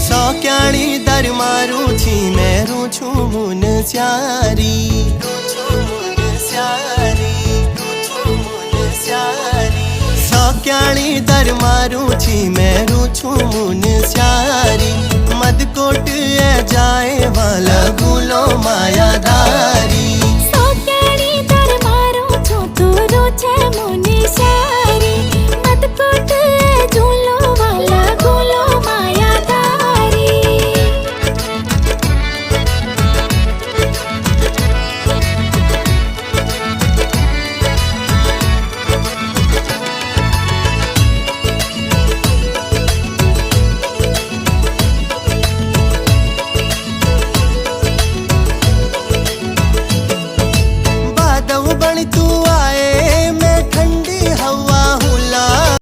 सौक्याणी दर मारू छी मेरू छू मुन स्यारी सौक्याणी दर मारू छी मेरू छू मुन स्यारी मदकोट ए जाए वाला गुलो माया दा